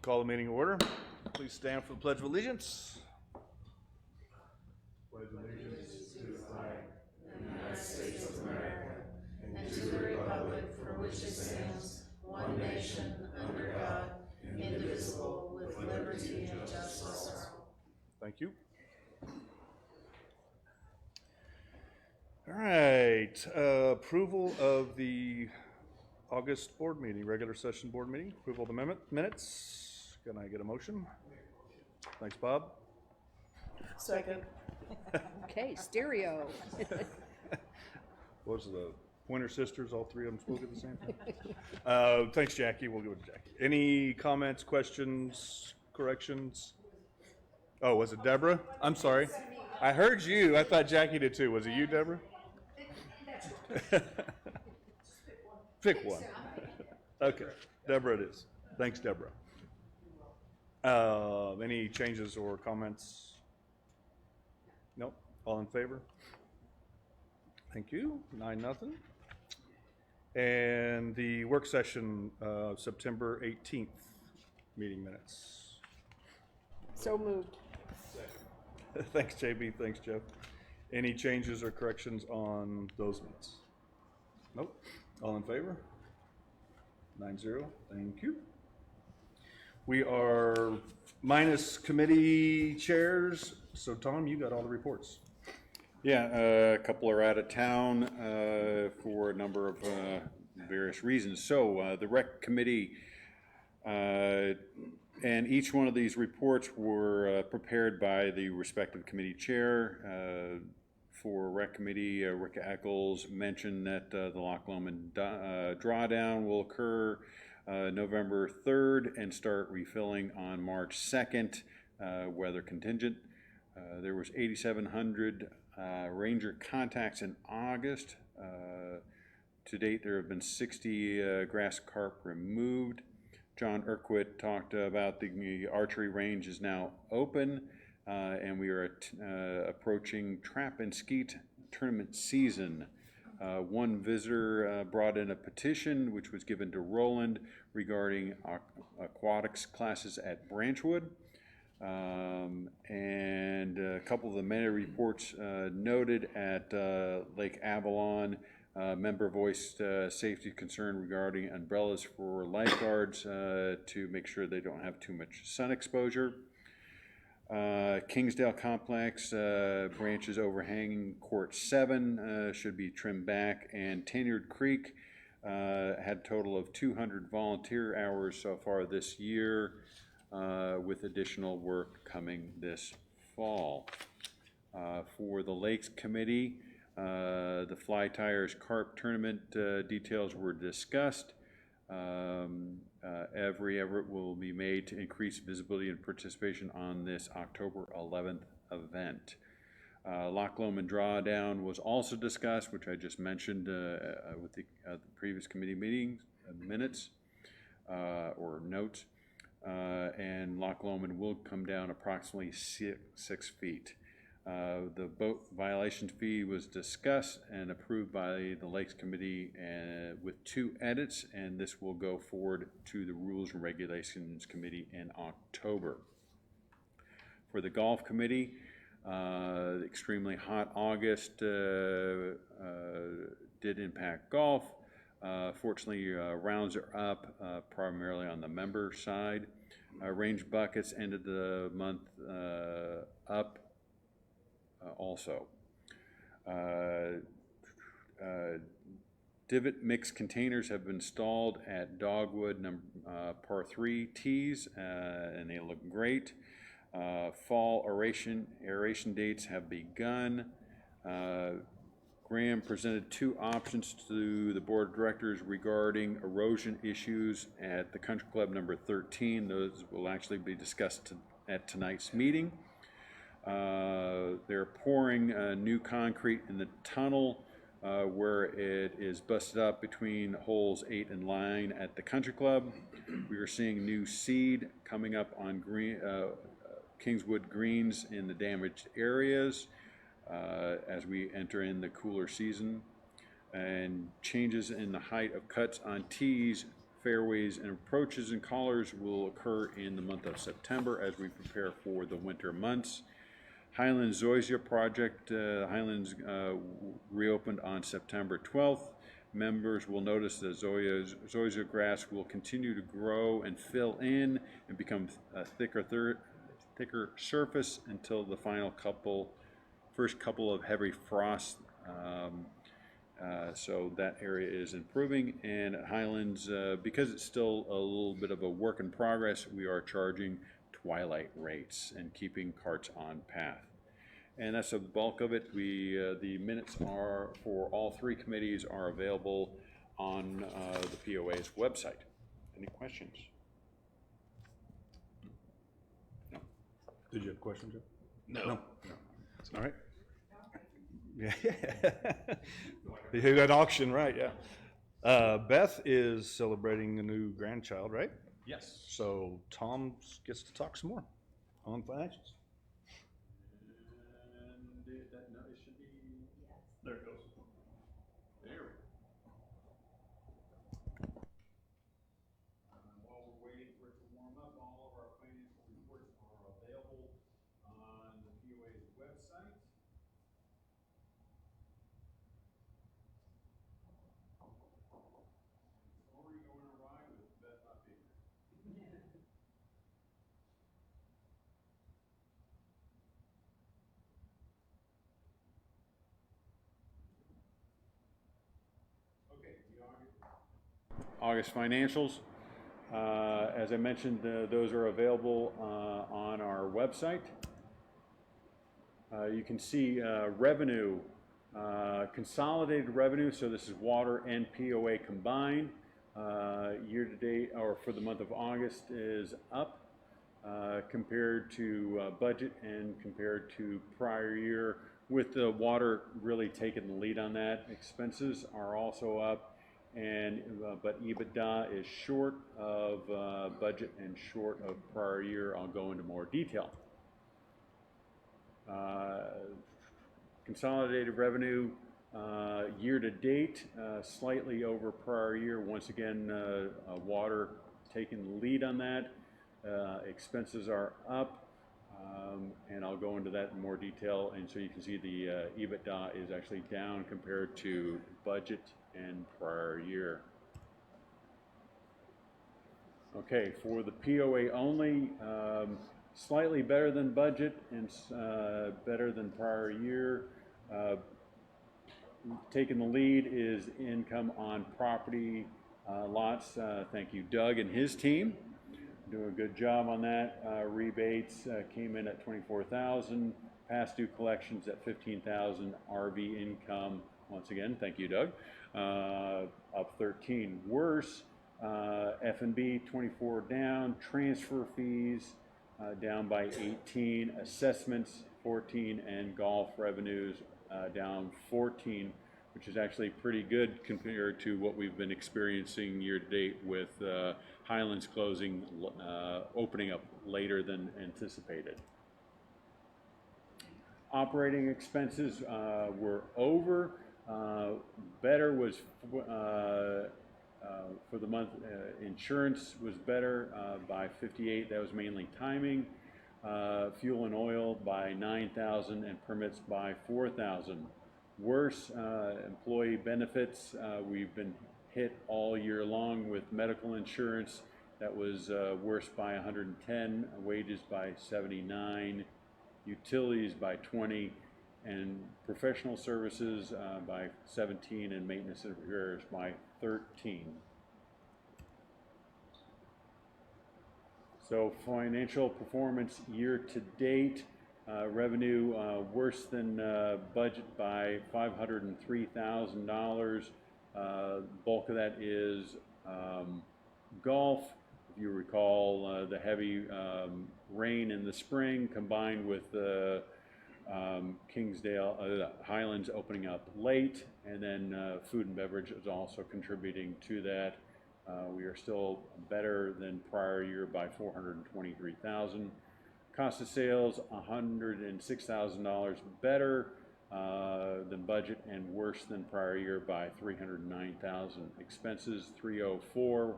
Call the meeting to order. Please stand for the Pledge of Allegiance. Pledge allegiance to the flag of the United States of America and to the republic for which it stands, one nation, under God, indivisible, with liberty and justice for all. Thank you. All right. Approval of the August board meeting, regular session board meeting. Approval of the minutes. Can I get a motion? Thanks, Bob. Second. Okay, stereo. What was the Pointer Sisters? All three of them spoke at the same time. Thanks, Jackie. We'll go with Jackie. Any comments, questions, corrections? Oh, was it Deborah? I'm sorry. I heard you. I thought Jackie did too. Was it you, Deborah? Pick one. Okay, Deborah it is. Thanks, Deborah. Any changes or comments? Nope. All in favor? Thank you. 9-0. And the work session, September 18th meeting minutes. So moved. Thanks, JB. Thanks, Jeff. Any changes or corrections on those minutes? Nope. All in favor? 9-0. Thank you. We are minus committee chairs. So, Tom, you got all the reports. Yeah, a couple are out of town for a number of various reasons. So the rec committee and each one of these reports were prepared by the respective committee chair. For rec committee, Rick Eccles mentioned that the Loch Lomond drawdown will occur November 3rd and start refilling on March 2nd, weather contingent. There was 8,700 ranger contacts in August. To date, there have been 60 grass carp removed. John Urquhart talked about the archery range is now open, and we are approaching trap and skeet tournament season. One visitor brought in a petition which was given to Roland regarding aquatics classes at Branchwood. And a couple of the many reports noted at Lake Avalon, member voiced safety concern regarding umbrellas for lifeguards to make sure they don't have too much sun exposure. Kingsdale Complex, branches overhanging Court 7 should be trimmed back, and Tenyard Creek had a total of 200 volunteer hours so far this year, with additional work coming this fall. For the Lakes Committee, the Fly Tires Carp Tournament details were discussed. Every effort will be made to increase visibility and participation on this October 11th event. Loch Lomond Drawdown was also discussed, which I just mentioned with the previous committee meetings minutes or notes. And Loch Lomond will come down approximately 6 feet. The boat violation fee was discussed and approved by the Lakes Committee with 2 edits, and this will go forward to the Rules and Regulations Committee in October. For the Golf Committee, extremely hot August did impact golf. Fortunately, rounds are up, primarily on the member side. Range buckets ended the month up also. Divot mix containers have been installed at Dogwood par 3 tees, and they look great. Fall aeration dates have begun. Graham presented 2 options to the board of directors regarding erosion issues at the Country Club number 13. Those will actually be discussed at tonight's meeting. They're pouring new concrete in the tunnel where it is busted up between holes 8 and 9 at the Country Club. We are seeing new seed coming up on Kingswood greens in the damaged areas as we enter in the cooler season, and changes in the height of cuts on tees fairways, and approaches and collars will occur in the month of September as we prepare for the winter months. Highlands Zoysia project, Highlands reopened on September 12th. Members will notice that zoysia grass will continue to grow and fill in and become a thicker surface until the first couple of heavy frosts. So that area is improving. And at Highlands, because it's still a little bit of a work in progress, we are charging twilight rates and keeping carts on path. And that's the bulk of it. The minutes are for all three committees are available on the POA's website. Any questions? No. Did you have a question, Joe? No. All right. Yeah. You got auction, right, yeah. Beth is celebrating a new grandchild, right? Yes. So Tom gets to talk some more on financials. And it should be. There it goes. There we go. While we're waiting for it to warm up, all of our financial reports are available on the POA's website. Story going awry with Beth not being here. Okay, the August financials. As I mentioned, those are available on our website. You can see revenue, consolidated revenue, so this is water and POA combined. Year to date, or for the month of August, is up compared to budget and compared to prior year, with the water really taking the lead on that. Expenses are also up, and but EBITDA is short of budget and short of prior year. I'll go into more detail. Consolidated revenue year to date, slightly over prior year. Once again, water taking the lead on that. Expenses are up, and I'll go into that in more detail. And so you can see the EBITDA is actually down compared to budget and prior year. Okay, for the POA only, slightly better than budget and better than prior year. Taking the lead is income on property lots. Thank you, Doug and his team. Doing a good job on that. Rebates came in at $24,000. Past due collections at $15,000. RV income, once again, thank you, Doug, up 13. Worse, F&B 24 down. Transfer fees down by 18. Assessments 14, and golf revenues down 14, which is actually pretty good compared to what we've been experiencing year to date with Highlands opening up later than anticipated. Operating expenses were over. Better was for the month. Insurance was better by 58. That was mainly timing. Fuel and oil by 9,000 and permits by 4,000. Worse, employee benefits. We've been hit all year long with medical insurance. That was worse by 110. Wages by 79. Utilities by 20. And professional services by 17, and maintenance and repairs by 13. So financial performance year to date, revenue worse than budget by $503,000. Bulk of that is golf. If you recall, the heavy rain in the spring combined with the Kingsdale, Highlands opening up late, and then food and beverage is also contributing to that. We are still better than prior year by $423,000. Cost of sales, $106,000 better than budget and worse than prior year by $309,000. Expenses, $304,000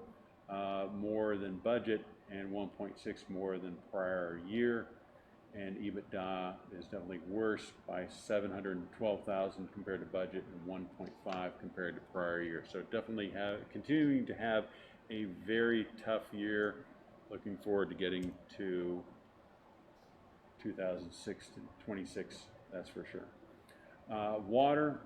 more than budget and 1.6 more than prior year. And EBITDA is definitely worse by 712,000 compared to budget and 1.5 compared to prior year. So definitely continuing to have a very tough year. Looking forward to getting to 2006 to 26, that's for sure. Water,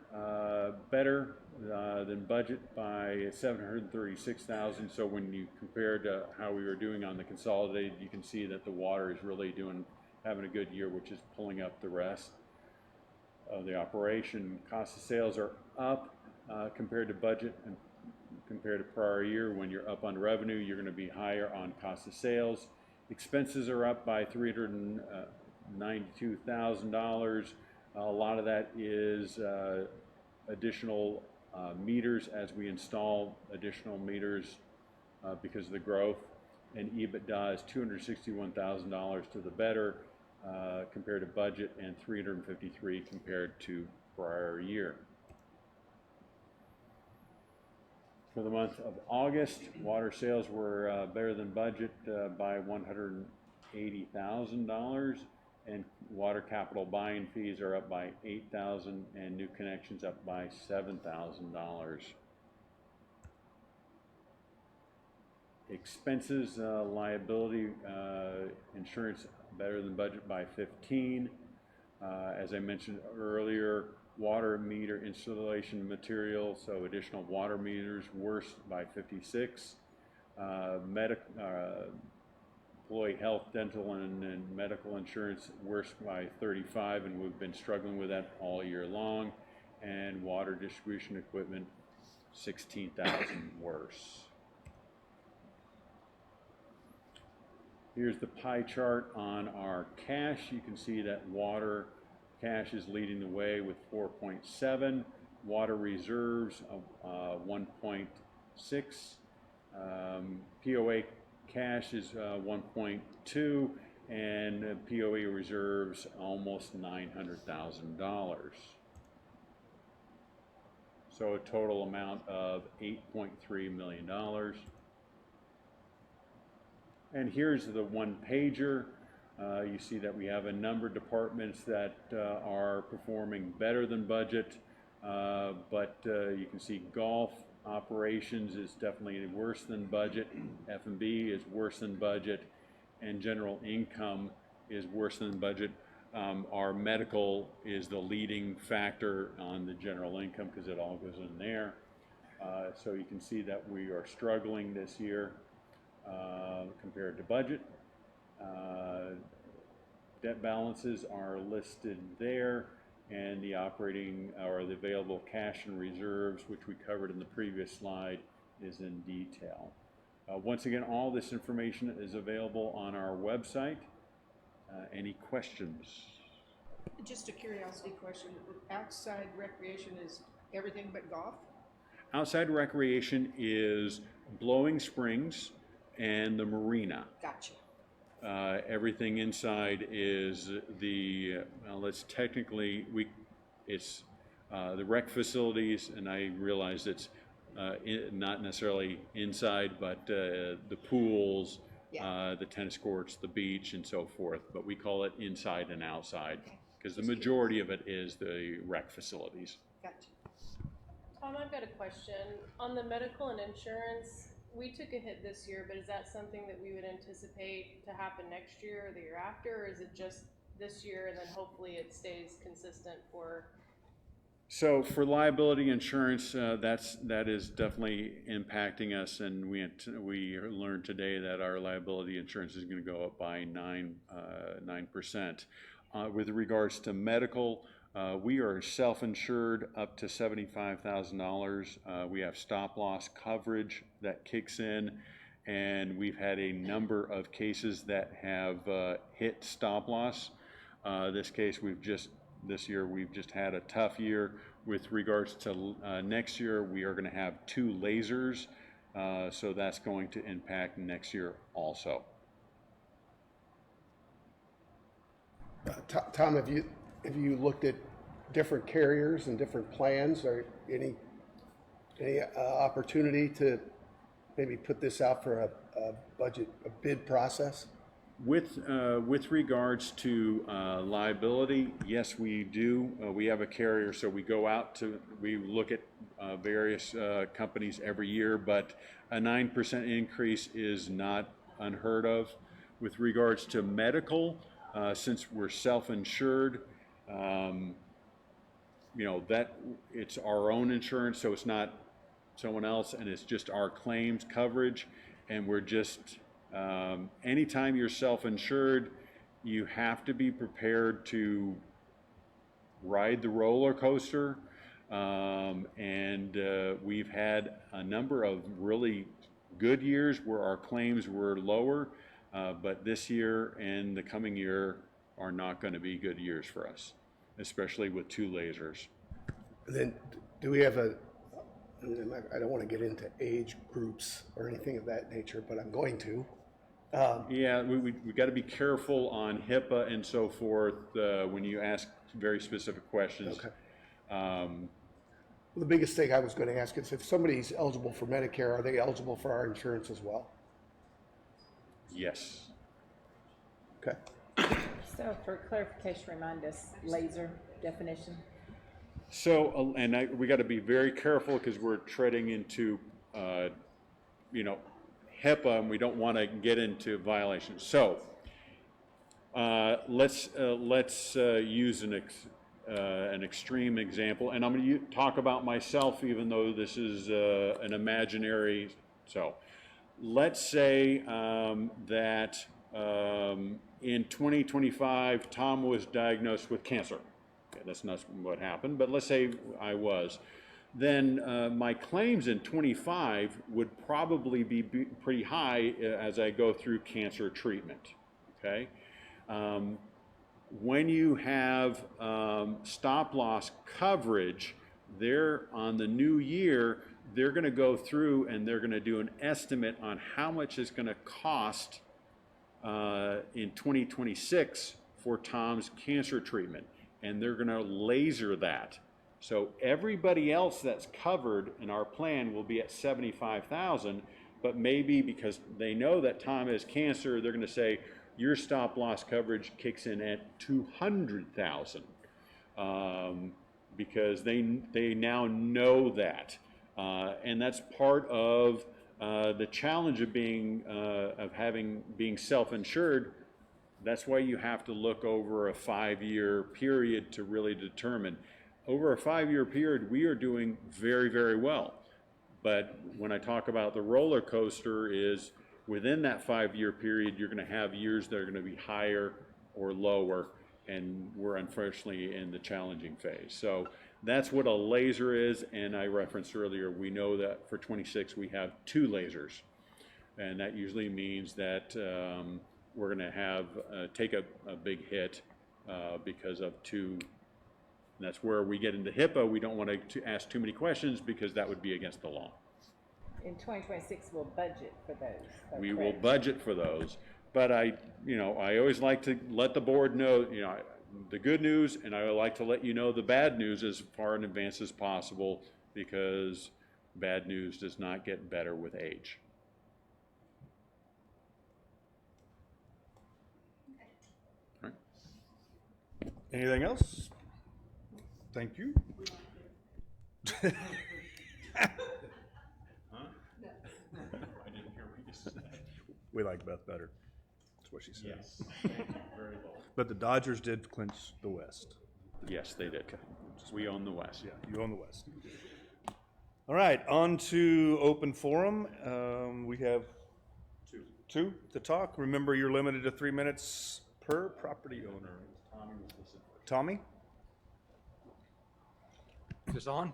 better than budget by 736,000. So when you compare to how we were doing on the consolidated, you can see that the water is really having a good year, which is pulling up the rest of the operation. Cost of sales are up compared to budget and compared to prior year. When you're up on revenue, you're going to be higher on cost of sales. Expenses are up by $392,000. A lot of that is additional meters as we install additional meters because of the growth. And EBITDA is $261,000 to the better compared to budget, and $353,000 compared to prior year. For the month of August, water sales were better than budget by $180,000, and water capital buying fees are up by $8,000, and new connections up by $7,000. Expenses, liability, insurance better than budget by 15. As I mentioned earlier, water meter installation material, so additional water meters, worse by 56. Employee health, dental, and medical insurance worse by 35, and we've been struggling with that all year long. And water distribution equipment, 16,000 worse. Here's the pie chart on our cash. You can see that water cash is leading the way with 4.7, water reserves of 1.6, POA cash is 1.2, and POA reserves almost $900,000. So a total amount of $8.3 million. And here's the one pager. You see that we have a number of departments that are performing better than budget, but you can see golf operations is definitely worse than budget, F&B is worse than budget, and general income is worse than budget. Our medical is the leading factor on the general income because it all goes in there. So you can see that we are struggling this year compared to budget. Debt balances are listed there, and the operating or the available cash and reserves, which we covered in the previous slide, is in detail. Once again, all this information is available on our website. Any questions? Just a curiosity question. Outside recreation is everything but golf? Outside recreation is Blowing Springs and the marina. Gotcha. Everything inside is the, let's technically, it's the rec facilities, and I realize it's not necessarily inside, but the pools, Yeah. the tennis courts, the beach, and so forth. But we call it inside and outside because the majority of it is the rec facilities. Gotcha. Tom, I've got a question. On the medical and insurance, we took a hit this year, but is that something that we would anticipate to happen next year or the year after, or is it just this year and then hopefully it stays consistent for? So for liability insurance, that is definitely impacting us, and we learned today that our liability insurance is going to go up by 9%. With regards to medical, we are self-insured up to $75,000. We have stop-loss coverage that kicks in, and we've had a number of cases that have hit stop-loss. This year we've just had a tough year. With regards to next year, we are going to have 2 lasers, so that's going to impact next year also. Tom, have you looked at different carriers and different plans, or any opportunity to maybe put this out for a bid process? With regards to liability, yes, we do. We have a carrier, so we go out we look at various companies every year, but a 9% increase is not unheard of. With regards to medical, since we're self-insured, that it's our own insurance, so it's not someone else, and it's just our claims coverage, and we're just anytime you're self-insured, you have to be prepared to ride the roller coaster, and we've had a number of really good years where our claims were lower, but this year and the coming year are not going to be good years for us, especially with 2 lasers. Then, do we have I don't want to get into age groups or anything of that nature, but I'm going to. Yeah, we got to be careful on HIPAA and so forth when you ask very specific questions. Okay. The biggest thing I was going to ask is if somebody's eligible for Medicare, are they eligible for our insurance as well? Yes. Okay. So for clarification, remind us, laser definition. So, we got to be very careful because we're treading into, HIPAA, and we don't want to get into violations. So, let's use an extreme example, and I'm going to talk about myself, even though this is an imaginary. So, let's say that in 2025, Tom was diagnosed with cancer. Okay, that's not what happened, but let's say I was. Then my claims in 25 would probably be pretty high as I go through cancer treatment, okay? When you have stop-loss coverage, they're on the new year, they're going to go through and they're going to do an estimate on how much it's going to cost in 2026 for Tom's cancer treatment, and they're going to laser that. So everybody else that's covered in our plan will be at $75,000, but maybe because they know that Tom has cancer, they're going to say your stop loss coverage kicks in at $200,000 because they now know that, and that's part of the challenge of being self-insured. That's why you have to look over a 5-year period to really determine. Over a 5-year period, we are doing very, very well. But when I talk about the roller coaster is within that 5-year period, you're going to have years that are going to be higher or lower, and we're unfortunately in the challenging phase. So that's what a laser is, and I referenced earlier, we know that for 26 we have 2 lasers, and that usually means that we're going to have take a big hit because of 2. And that's where we get into HIPAA. We don't want to ask too many questions because that would be against the law. In 2026, we'll budget for those. We will budget for those, but I always like to let the board know, the good news, and I like to let you know the bad news as far in advance as possible, because bad news does not get better with age. All right. Anything else? Thank you. I didn't hear what you said. We like Beth better. That's what she said. Yes. Very low. But the Dodgers did clinch the West. Yes, they did. We own the West. Yeah, you own the West. All right, on to open forum. We have two to talk. Remember, you're limited to 3 minutes per property owner. Tommy? Is this on?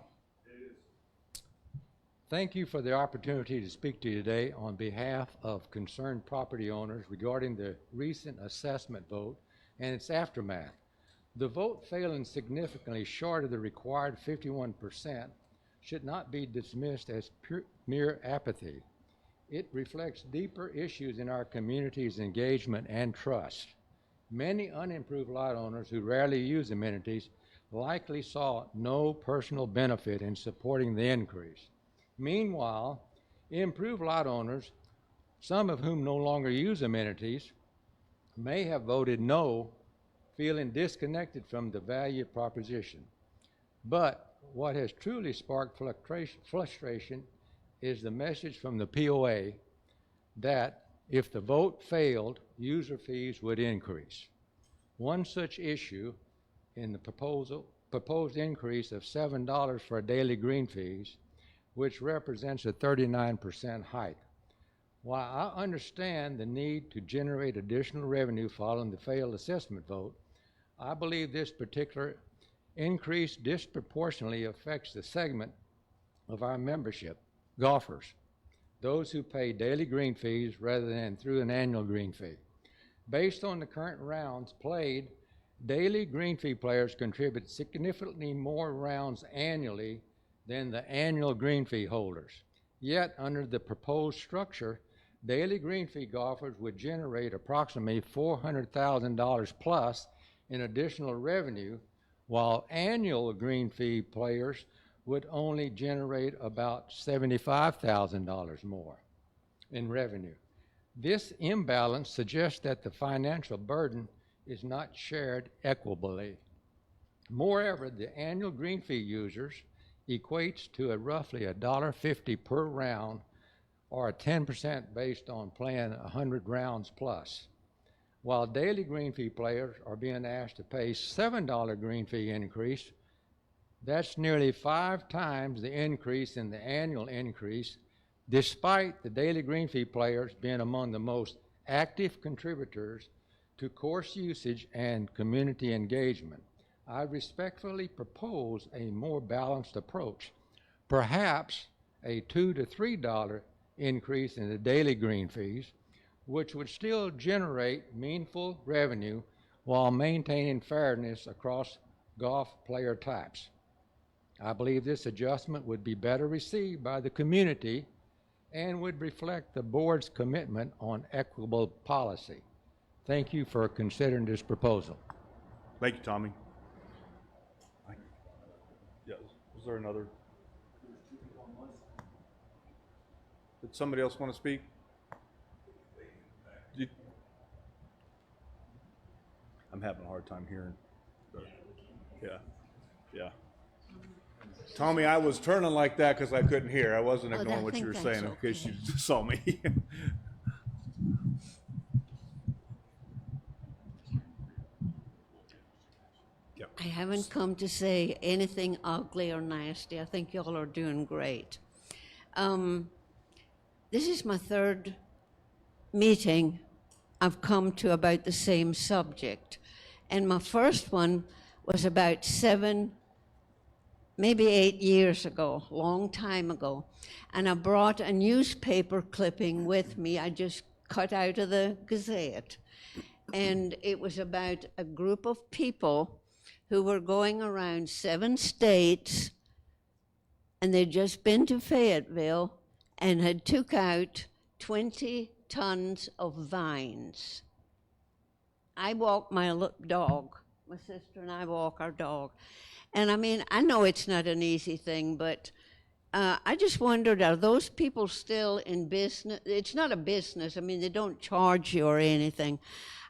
Thank you for the opportunity to speak to you today on behalf of concerned property owners regarding the recent assessment vote and its aftermath. The vote failing significantly short of the required 51% should not be dismissed as mere apathy. It reflects deeper issues in our community's engagement and trust. Many unimproved lot owners who rarely use amenities likely saw no personal benefit in supporting the increase. Meanwhile, Improved lot owners, some of whom no longer use amenities, may have voted no, feeling disconnected from the value proposition. But what has truly sparked frustration is the message from the POA that if the vote failed, user fees would increase. One such issue in the proposed increase of $7 for daily green fees, which represents a 39% hike. While I understand the need to generate additional revenue following the failed assessment vote, I believe this particular increase disproportionately affects the segment of our membership, golfers, those who pay daily green fees rather than through an annual green fee. Based on the current rounds played, daily green fee players contribute significantly more rounds annually than the annual green fee holders. Yet, under the proposed structure, daily green fee golfers would generate approximately $400,000 plus in additional revenue, while annual green fee players would only generate about $75,000 more in revenue. This imbalance suggests that the financial burden is not shared equitably. Moreover, the annual green fee users equates to a roughly $1.50 per round, or a 10% based on playing 100 rounds plus. While daily green fee players are being asked to pay $7 green fee increase, that's nearly 5 times the increase in the annual increase, despite the daily green fee players being among the most active contributors to course usage and community engagement. I respectfully propose a more balanced approach, perhaps a $2 to $3 increase in the daily green fees, which would still generate meaningful revenue while maintaining fairness across golf player types. I believe this adjustment would be better received by the community and would reflect the board's commitment on equitable policy. Thank you for considering this proposal. Thank you, Tommy. Yeah, was there another? Did somebody else want to speak? I'm having a hard time hearing. Yeah. Tommy, I was turning like that because I couldn't hear. I wasn't ignoring what you were saying in case you saw me. I haven't come to say anything ugly or nasty. I think y'all are doing great. This is my third meeting I've come to about the same subject. And my first one was about 7, maybe 8 years ago, long time ago. And I brought a newspaper clipping with me. I just cut out of the Gazette. And it was about a group of people who were going around 7 states, and they'd just been to Fayetteville and had took out 20 tons of vines. I walk my dog. My sister and I walk our dog. And I mean, I know it's not an easy thing, but I just wondered, are those people still in business? It's not a business. I mean, they don't charge you or anything.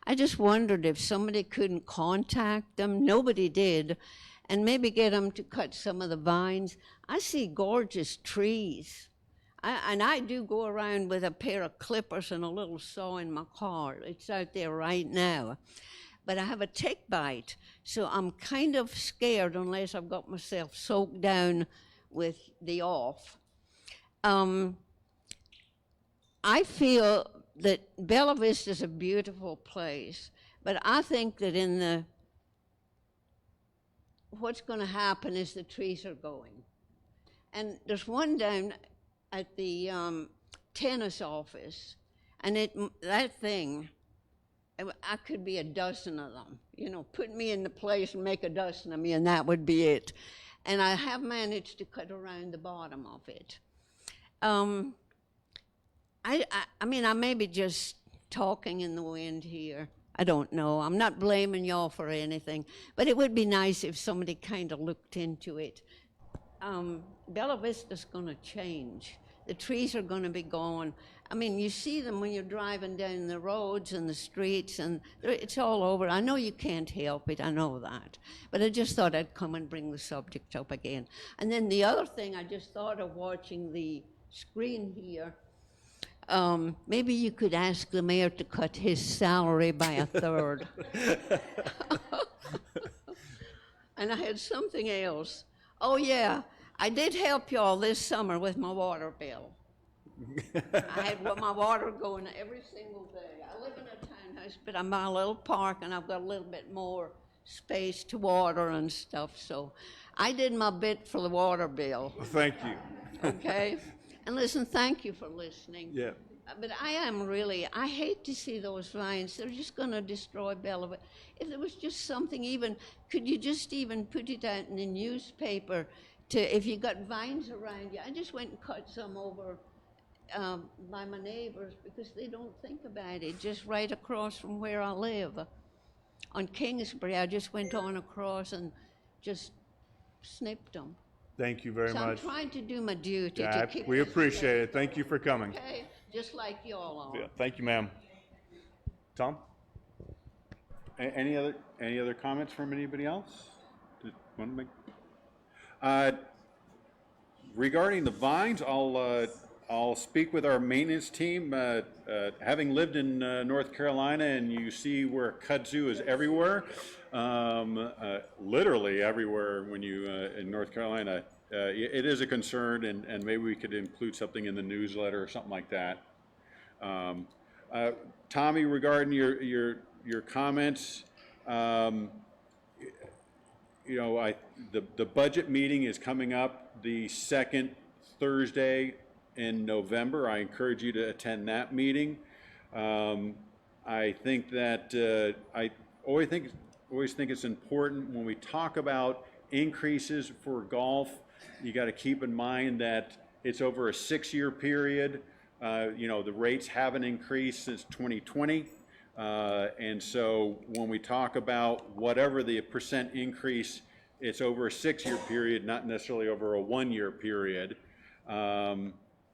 I just wondered if somebody couldn't contact them. Nobody did. And maybe get them to cut some of the vines. I see gorgeous trees. And I do go around with a pair of clippers and a little saw in my car. It's out there right now. But I have a tick bite, so I'm kind of scared unless I've got myself soaked down with the off. I feel that Bella Vista is a beautiful place, but I think that what's going to happen is the trees are going. And there's one down at the tennis office, and that thing, I could be a dozen of them. You know, put me in the place and make a dozen of me, and that would be it. And I have managed to cut around the bottom of it. I mean, I may be just talking in the wind here. I don't know. I'm not blaming y'all for anything, but it would be nice if somebody kind of looked into it. Bella Vista's going to change. The trees are gonna be gone. I mean, you see them when you're driving down the roads and the streets, and it's all over. I know you can't help it, I know that. But I just thought I'd come and bring the subject up again. And then the other thing, I just thought of watching the screen here. Maybe you could ask the mayor to cut his salary by a third. And I had something else. Oh, yeah, I did help y'all this summer with my water bill. I had my water going every single day. I live in a townhouse, but I'm by a little park, and I've got a little bit more space to water and stuff, so I did my bit for the water bill, Thank you. okay? And listen, thank you for listening. Yeah. But I hate to see those vines. They're just going to destroy Bella. But if there was just something even, could you just even put it out in the newspaper if you got vines around you? I just went and cut some over by my neighbors because they don't think about it, just right across from where I live. On Kingsbury, I just went on across and just snipped them. Thank you very So I'm much. trying to do my duty Yeah, to keep we this appreciate together. it. Thank you for coming. Okay, just like y'all are. Yeah, thank you, ma'am. Tom? Any other comments from anybody else? Want to make? Regarding the vines, I'll speak with our maintenance team. Having lived in North Carolina, and you see where kudzu is everywhere, literally everywhere when you in North Carolina. It is a concern, and maybe we could include something in the newsletter or something like that. Tommy, regarding your comments, the budget meeting is coming up the second Thursday in November. I encourage you to attend that meeting. I think that I always think it's important when we talk about increases for golf. You got to keep in mind that it's over a 6-year period. The rates haven't increased since 2020. And so when we talk about whatever the percent increase, it's over a 6-year period, not necessarily over a 1-year period.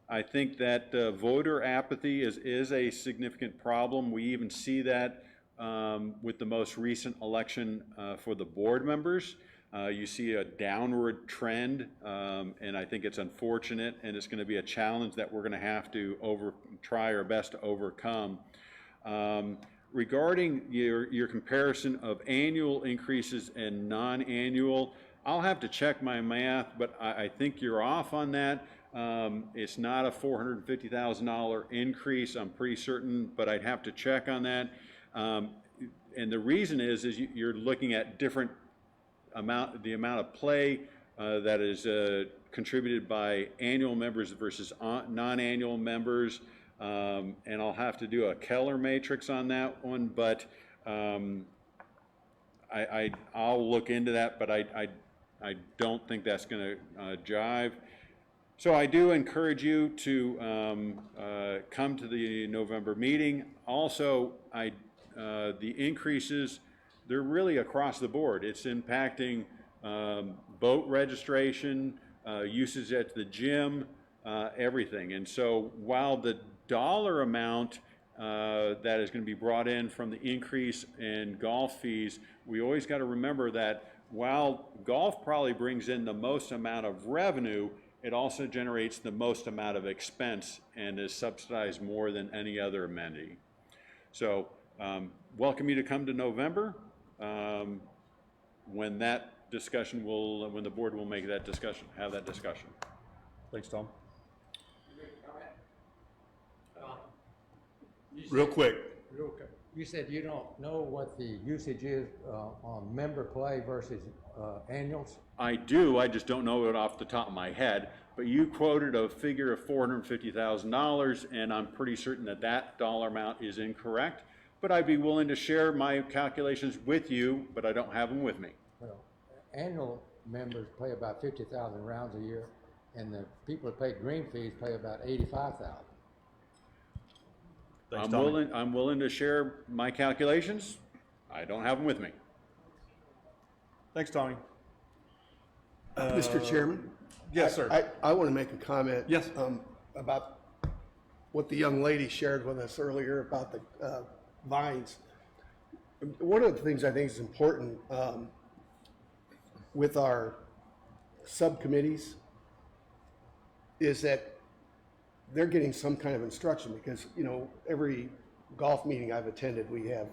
I think that voter apathy is a significant problem. We even see that with the most recent election for the board members. You see a downward trend, and I think it's unfortunate, and it's going to be a challenge that we're going to have to try our best to overcome. Regarding your comparison of annual increases and non-annual, I'll have to check my math, but I think you're off on that. It's not a $450,000 increase, I'm pretty certain, but I'd have to check on that. And the reason is you're looking at the amount of play that is contributed by annual members versus non-annual members. And I'll have to do a Keller matrix on that one, but I'll look into that, but I don't think that's going to jive. So I do encourage you to come to the November meeting. Also, the increases, they're really across the board. It's impacting boat registration, usage at the gym, everything. And so while the dollar amount that is going to be brought in from the increase in golf fees, we always got to remember that while golf probably brings in the most amount of revenue, it also generates the most amount of expense and is subsidized more than any other amenity. So welcome you to come to November when that discussion when the board will make that discussion, have that discussion. Thanks, Tom. Real quick. You said you don't know what the usage is on member play versus annuals? I do, I just don't know it off the top of my head, but you quoted a figure of $450,000, and I'm pretty certain that that dollar amount is incorrect, but I'd be willing to share my calculations with you, but I don't have them with me. Well, annual members play about 50,000 rounds a year, and the people that pay green fees pay about 85,000. Thanks, Tommy. I'm willing to share my calculations. I don't have them with me. Thanks, Tommy. Mr. Chairman? Yes, sir. I want to make a comment. Yes. about what the young lady shared with us earlier about the vines. One of the things I think is important with our subcommittees is that they're getting some kind of instruction because, you know, every golf meeting I've attended, we have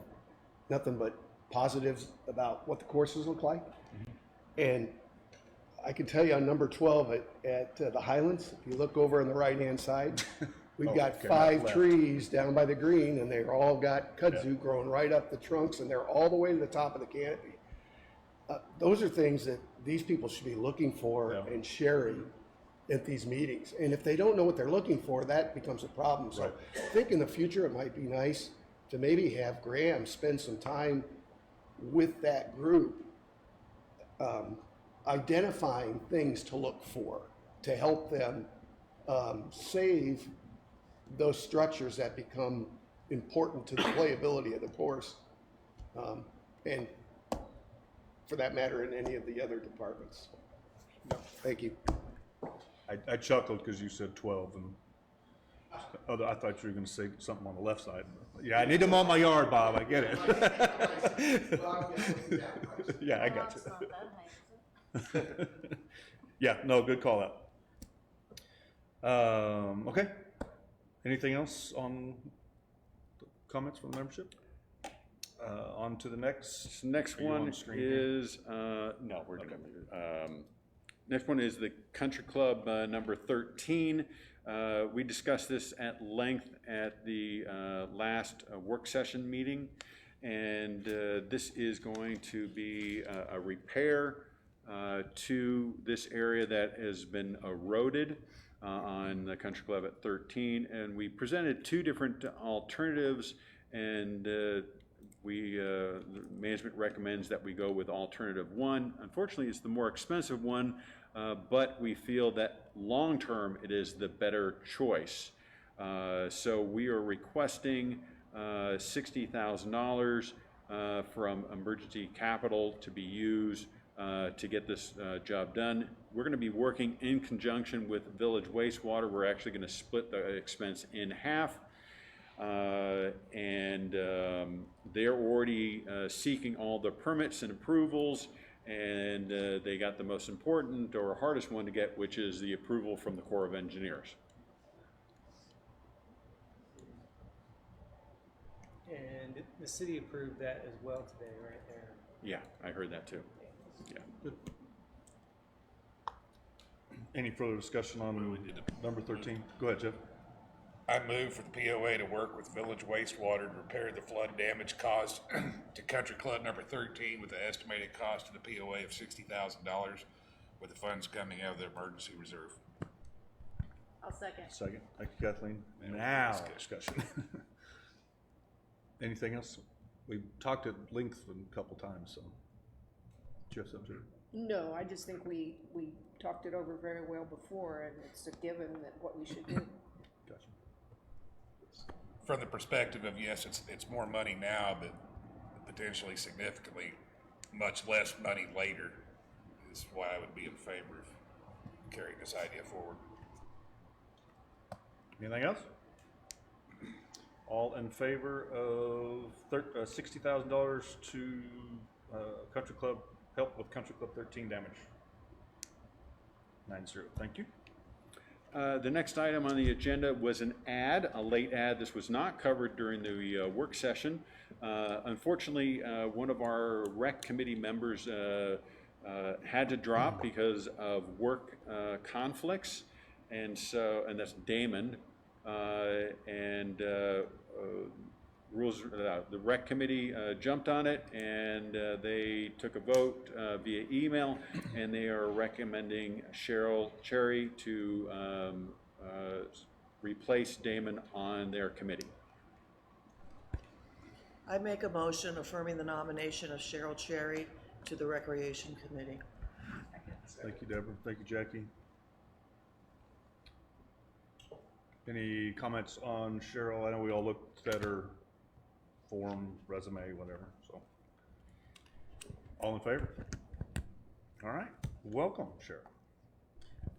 nothing but positives about what the courses look like. And I can tell you on number 12 at the Highlands, if you look over on the right-hand side, we've got okay, 5 left. trees down by the green, and they're all got kudzu growing right up the trunks, and they're all the way to the top of the canopy. Those are things that these people should be looking for and sharing at these meetings. And if they don't know what they're looking for, that becomes a problem. So I think in the future, it might be nice to maybe have Graham spend some time with that group, identifying things to look for to help them save those structures that become important to the playability of the course, and for that matter, in any of the other departments. Thank you. I chuckled because you said 12, and I thought you were going to say something on the left side. Yeah, I need them on my yard, Bob. I get it. Yeah, I got you. Yeah, no, good call out. Okay. Anything else on the comments from the membership? On to the next. Next Are you one on screen here? is, no, we're doing, next one is the Country Club number 13. We discussed this at length at the last work session meeting, and this is going to be a repair to this area that has been eroded on the Country Club at 13, and we presented 2 different alternatives, and the management recommends that we go with alternative 1. Unfortunately, it's the more expensive one, but we feel that long-term it is the better choice. So we are requesting $60,000 from emergency capital to be used to get this job done. We're going to be working in conjunction with Village Wastewater. We're actually going to split the expense in half. And they're already seeking all the permits and approvals, and they got the most important or hardest one to get, which is the approval from the Corps of Engineers. And the city approved that as well today, right there. Yeah, I heard that too. Yeah. Any further discussion on number 13? Go ahead, Jeff. I move for the POA to work with Village Wastewater to repair the flood damage caused to Country Club number 13 with the estimated cost of the POA of $60,000, with the funds coming out of the emergency reserve. I'll second. Second. Thank you, Kathleen. Now, discussion. Anything else? We've talked at length a couple times, so. Do you have something? No, I just think we talked it over very well before, and it's a given that what we should do. Gotcha. From the perspective of, yes, it's more money now, but potentially significantly much less money later is why I would be in favor of carrying this idea forward. Anything else? All in favor of $60,000 to Country Club, help with Country Club 13 damage? 9-0. Thank you. The next item on the agenda was an ad, a late ad. This was not covered during the work session. Unfortunately, one of our rec committee members had to drop because of work conflicts, and that's Damon. The rec committee jumped on it, and they took a vote via email, and they are recommending Cheryl Cherry to replace Damon on their committee. I make a motion affirming the nomination of Cheryl Cherry to the Recreation Committee. Thank you, Deborah. Thank you, Jackie. Any comments on Cheryl? I know we all looked at her form, resume, whatever, so. All in favor? All right, welcome, Cheryl.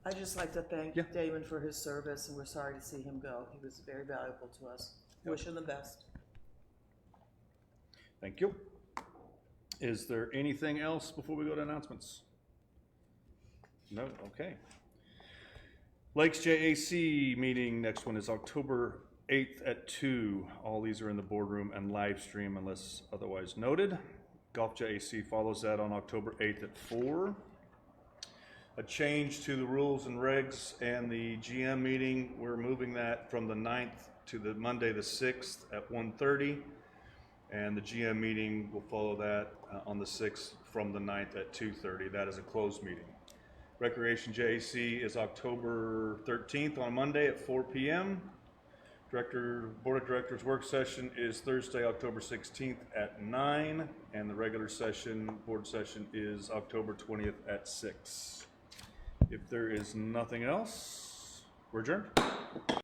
I'd just like to thank Yeah. Damon for his service, and we're sorry to see him go. He was very valuable to us. Wish him the best. Thank you. Is there anything else before we go to announcements? No, okay. Lakes JAC meeting, next one is October 8th at 2. All these are in the boardroom and live stream unless otherwise noted. Golf JAC follows that on October 8th at 4. A change to the rules and regs and the GM meeting, we're moving that from the 9th to the Monday the 6th at 1:30. And the GM meeting will follow that on the 6th from the 9th at 2:30. That is a closed meeting. Recreation JAC is October 13th on Monday at 4 p.m. Board of Directors work session is Thursday, October 16th at 9, and the regular session, board session, is October 20th at 6. If there is nothing else, we're adjourned.